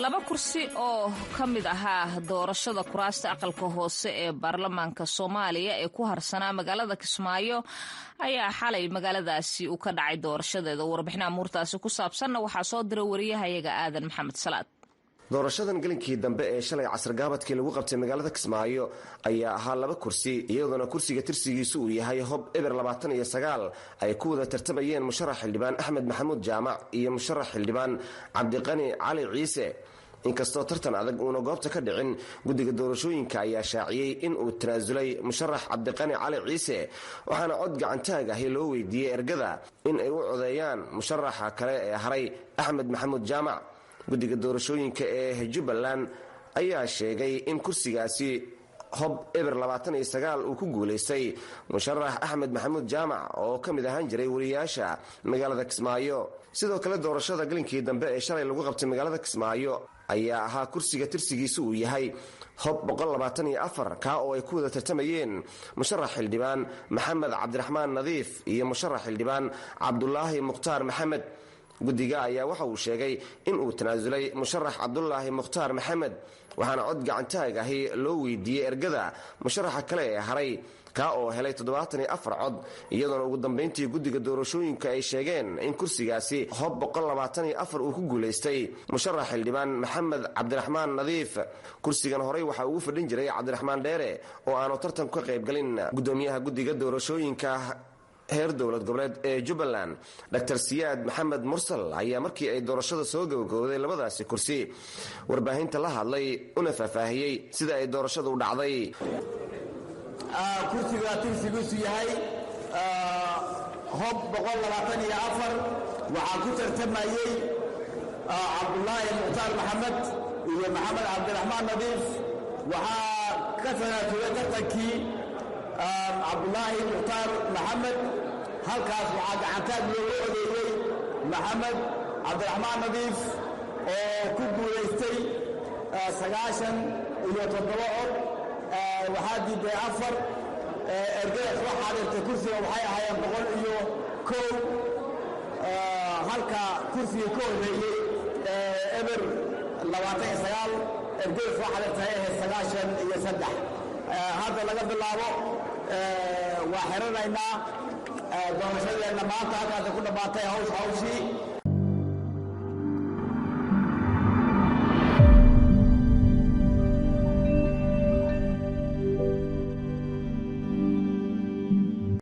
laba kursi oo ka mid ahaa doorashada kuraasta aqalka hoose ee baarlamaanka Soomaaliya ee ku harsanaa magaalada Kismaayo ayaa xalay magaaladaasi uu ka dhacay doorashadeeda. Warbixinaha muurtaasi ku saabsanna waxaa soo diray wariyahayaga Aadan Maxamed Salaad. doorashadan galinkii dambe ee shalay casr gaabadkii lagu qabtay magaalada Kismaayo ayaa ahaa laba kursi iyadoo kursiga tirsigiisu uu yahay Hob Eber 29 ay ku wada tartamayeen musharax xildhibaan Axmed Maxamuud Jaamac iyo musharax xildhibaan Cabdiqani Cali Ciise. inkastoo tartan adag uuna goobta ka dhicin, guddiga doorashooyinka ayaa shaaciyay in uu tanaasulay musharax Cabdiqani Cali Ciise, waxaana cod gacantaag ah loo weydiiyay ergada in ay u codeeyaan musharaxa kale ee haray Axmed Maxamuud Jaamac. guddiga doorashooyinka ee Jubbaland ayaa sheegay in kursigaasi Hob Eber 29 uu ku guuleystay musharax Axmed Maxamuud Jaamac oo ka mid ahaan jiray wariyaasha magaalada Kismaayo. sidoo kale doorashada galinkii dambe ee shalay lagu qabtay magaalada Kismaayo ayaa ahaa kursiga tirsigiisu uu yahay Hob 124 ka oo ay ku wada tartamayeen musharax xildhibaan Maxamed Cabdiraxmaan Nadiif iyo musharax xildhibaan Cabdulaahi Mukhtaar Maxamed. guddiga ayaa waxa uu sheegay in uu tanaasulay musharax Cabdulaahi Mukhtaar Maxamed, waxaana cod gacantaag ah loo weydiiyay ergada musharaxa kale ee haray ka oo helay 74 cod, iyadoona ugu dambeyntii guddiga doorashooyinka ay sheegeen in kursigaasi Hob 124 uu ku guuleystay musharax xildhibaan Maxamed Cabdiraxmaan Nadiif. kursigan horey waxa uu fadhin jiray Cabdiraxmaan Dheere oo aanu tartan ka qayb galin. gudoomiyaha guddiga doorashooyinka heer dowlad goboleed ee Jubbaland Dr. Siyaad Maxamed Mursal ayaa markii ay doorashada soo gabagabowday labadaasi kursi warbaahinta la hadlay una faahfaahiyay sida ay doorashadu u dhacday. kursiga tirsigiisu yahay Hob 124 waxaa ku tartamayay Cabdulaahi Mukhtaar Maxamed iyo Maxamed Cabdiraxmaan Nadiif. waxaa ka tanaasulay tartankii Cabdulaahi Mukhtaar Maxamed, halkaas waxaa gacantaag loogu odeeyey Maxamed Cabdiraxmaan Nadiif oo ku guulaystay 97 cod. waxaa diiday 4 ergada soo xaadirtay kursiga waxay ahaayeen 101, halka kursiga ka horeeyey Eber 29 ergada soo xaadirtay 93. hadda laga bilaabo waa xiranaynaa doorashadeena maanta halkaas ku dhamaatay hawshii